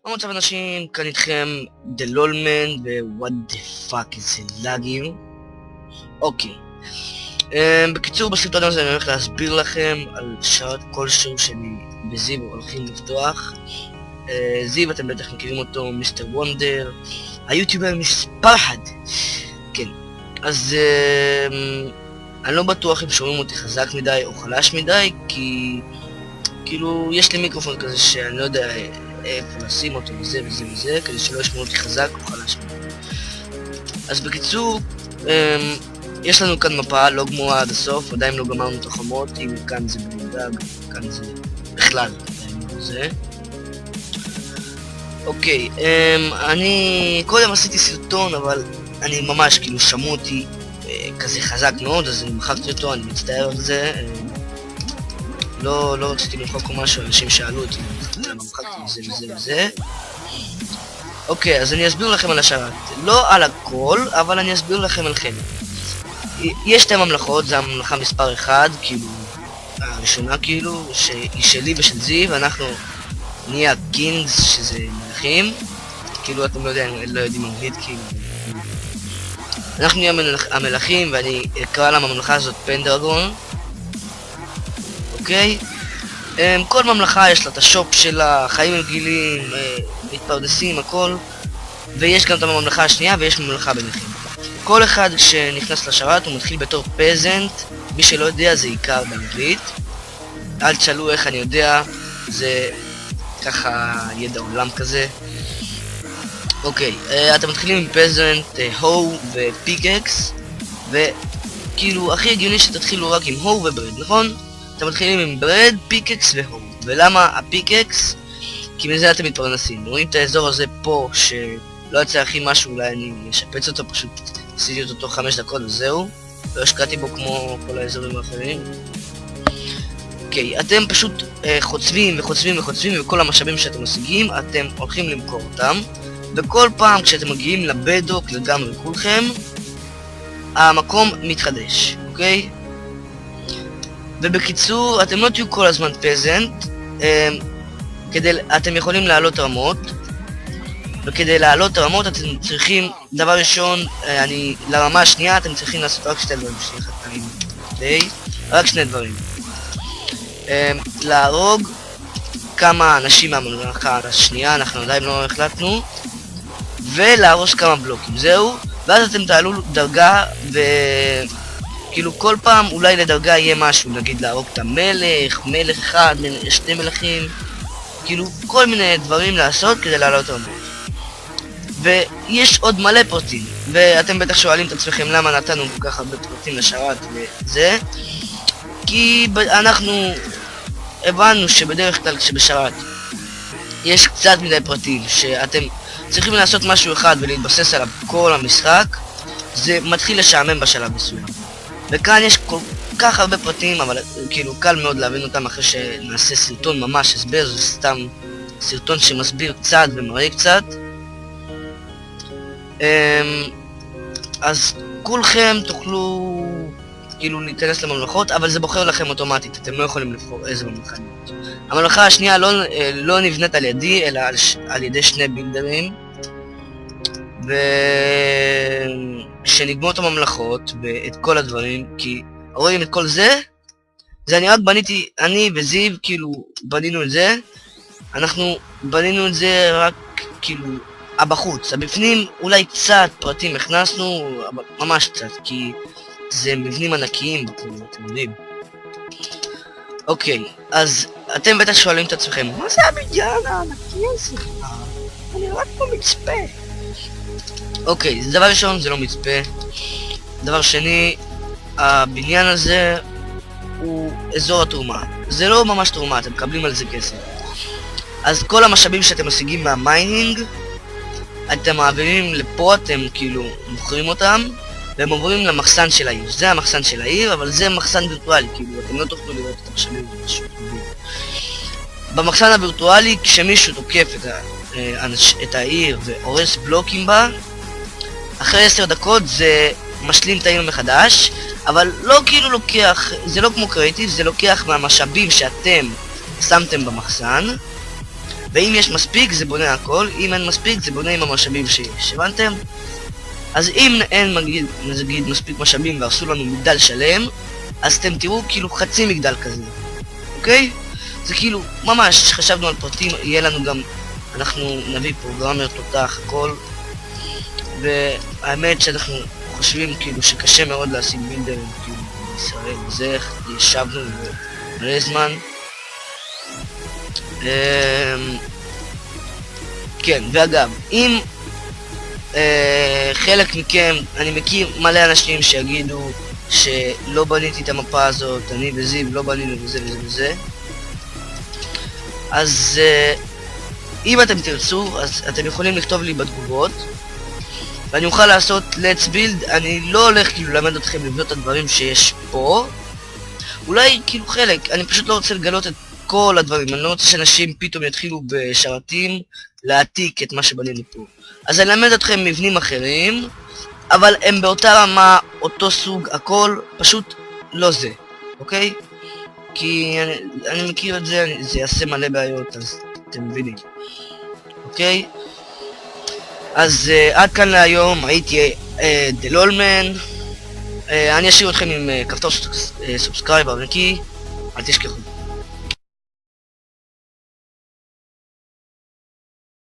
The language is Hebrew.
מה מצב אנשים, כאן איתכם דלולמן ווואט דה פאק איזה לאגים. אוקיי, בקיצור בסרטון הזה אני הולך להסביר לכם על שרת כלשהו שאני בזיו הולכים לפתוח. זיו אתם בטח מכירים אותו, מיסטר וונדר, היוטיובר מספר 1. כן, אז אני לא בטוח אם שומעים אותי חזק מדי או חלש מדי, כי כאילו יש לי מיקרופון כזה שאני לא יודע איפה לשים אותו וזה וזה וזה, כדי שלא ישמעו אותי חזק או חלש מדי. אז בקיצור, יש לנו כאן מפה לא גמורה עד הסוף, עדיין לא גמרנו את החומות, אם כאן זה בלי דג, כאן זה בכלל עדיין לא זה. אוקיי, אני קודם עשיתי סרטון, אבל אני ממש כאילו שמעו אותי כזה חזק מאוד, אז אני מחקתי אותו, אני מצטער על זה. לא רציתי למחוק או משהו, אנשים שאלו אותי למה מחקתי וזה וזה וזה. אוקיי, אז אני אסביר לכם על השרת, לא על הכל, אבל אני אסביר לכם על חלק. יש שתי ממלכות, זה הממלכה מספר 1, כאילו הראשונה כאילו, שהיא שלי ושל זיו, אנחנו נהיה קינגס, שזה מלכים, כאילו אתם לא יודעים אנגלית, כאילו אנחנו נהיה המלכים, ואני אקרא לממלכה הזאת פנדרגון. אוקיי, כל ממלכה יש לה את השופ שלה, חיים רגילים, מתפרדסים, הכל, ויש גם את הממלכה השנייה ויש ממלכה ביניכם. כל אחד שנכנס לשרת הוא מתחיל בתור פזנט, מי שלא יודע זה עיקר באנגלית, אל תשאלו איך אני יודע, זה ככה ידע עולם כזה. אוקיי, אתם מתחילים עם פזנט, הו ופיקקס, וכאילו הכי הגיוני שתתחילו רק עם הו וברד, נכון? אתם מתחילים עם ברד, פיקקס והו. ולמה הפיקקס? כי מזה אתם מתפרנסים. רואים את האזור הזה פה שלא יצא הכי משהו, אולי אני אשפץ אותו, פשוט עשיתי אותו תוך 5 דקות וזהו, לא השקעתי בו כמו כל האזורים האחרים. אוקיי, אתם פשוט חוצבים וחוצבים וחוצבים, וכל המשאבים שאתם משיגים אתם הולכים למכור אותם, וכל פעם כשאתם מגיעים לבדוק לגמרי כולכם, המקום מתחדש, אוקיי? ובקיצור, אתם לא תהיו כל הזמן פזנט, אתם יכולים לעלות רמות, וכדי לעלות רמות אתם צריכים, דבר ראשון, לרמה השנייה אתם צריכים לעשות רק 2 דברים, רק 2 דברים. להרוג כמה אנשים מהממלכה השנייה, אנחנו עדיין לא החלטנו, ולהרוס כמה בלוקים, זהו, ואז אתם תעלו דרגה, כאילו כל פעם אולי לדרגה יהיה משהו, נגיד להרוג את המלך, מלך אחד, 2 מלכים, כאילו כל מיני דברים לעשות כדי לעלות רמות. ויש עוד מלא פרטים, ואתם בטח שואלים את עצמכם למה נתנו כל כך הרבה פרטים לשרת וזה, כי אנחנו הבנו שבדרך כלל כשבשרת יש קצת מדי פרטים, שאתם צריכים לעשות משהו אחד ולהתבסס עליו כל המשחק, זה מתחיל לשעמם בשלב מסוים. וכאן יש כל כך הרבה פרטים, אבל כאילו קל מאוד להבין אותם אחרי שנעשה סרטון ממש הסבר, זה סתם סרטון שמסביר קצת ומראה קצת. אז כולכם תוכלו כאילו להיכנס לממלכות, אבל זה בוחר לכם אוטומטית, אתם לא יכולים לבחור איזה ממלכה נבנית. הממלכה השנייה לא נבנית על ידי, אלא על ידי 2 בילדרים. וכשנגמור את הממלכות ואת כל הדברים, כי רואים את כל זה, זה אני רק בניתי, אני וזיו כאילו בנינו את זה, אנחנו בנינו את זה רק כאילו הבחוץ, הבפנים אולי קצת פרטים הכנסנו, אבל ממש קצת, כי זה מבנים ענקיים, אתם יודעים. אוקיי, אז אתם בטח שואלים את עצמכם, מה זה הבניין הענקי הזה? אני רק פה מצפה. אוקיי, דבר ראשון זה לא מצפה. דבר שני, הבניין הזה הוא אזור התרומה. זה לא ממש תרומה, אתם מקבלים על זה כסף. אז כל המשאבים שאתם משיגים מהמיינינג, אתם מעבירים לפה, אתם כאילו מוכרים אותם, והם עוברים למחסן של העיר. זה המחסן של העיר, אבל זה מחסן וירטואלי, כאילו אתם לא תוכלו לראות את המשאבים ומשהו. במחסן הווירטואלי, כשמישהו תוקף את העיר והורס בלוקים בה, אחרי 10 דקות זה משלים את העיר מחדש, אבל לא כאילו לוקח, זה לא כמו קריאיטיב, זה לוקח מהמשאבים שאתם שמתם במחסן, ואם יש מספיק זה בונה הכל, אם אין מספיק זה בונה עם המשאבים שיש, הבנתם? אז אם אין נגיד מספיק משאבים והרסו לנו מגדל שלם, אז אתם תראו כאילו חצי מגדל כזה, אוקיי? זה כאילו, ממש, חשבנו על פרטים, יהיה לנו גם, אנחנו נביא פרוגרמר תותח, הכל, והאמת שאנחנו חושבים כאילו שקשה מאוד להשיג בילדרים כאילו בישראל, וזה ישבנו מלא זמן. כן, ואגב, אם חלק מכם, אני מכיר מלא אנשים שיגידו שלא בניתי את המפה הזאת, אני וזיו לא בנינו וזה וזה וזה, אז אם אתם תרצו, אז אתם יכולים לכתוב לי בתגובות ואני אוכל לעשות let's build. אני לא הולך כאילו ללמד אתכם לבנות את הדברים שיש פה, אולי כאילו חלק, אני פשוט לא רוצה לגלות את כל הדברים, אני לא רוצה שאנשים פתאום יתחילו בשרתים להעתיק את מה שבנינו פה. אז אני אלמד אתכם מבנים אחרים, אבל הם באותה רמה, אותו סוג, הכל, פשוט לא זה, אוקיי? כי אני מכיר את זה, זה יעשה מלא בעיות, אז אתם מבינים, אוקיי? אז עד כאן להיום, הייתי דלולמן, אני אשאיר אתכם עם כפתור סובסקרייב, אל תשכחו.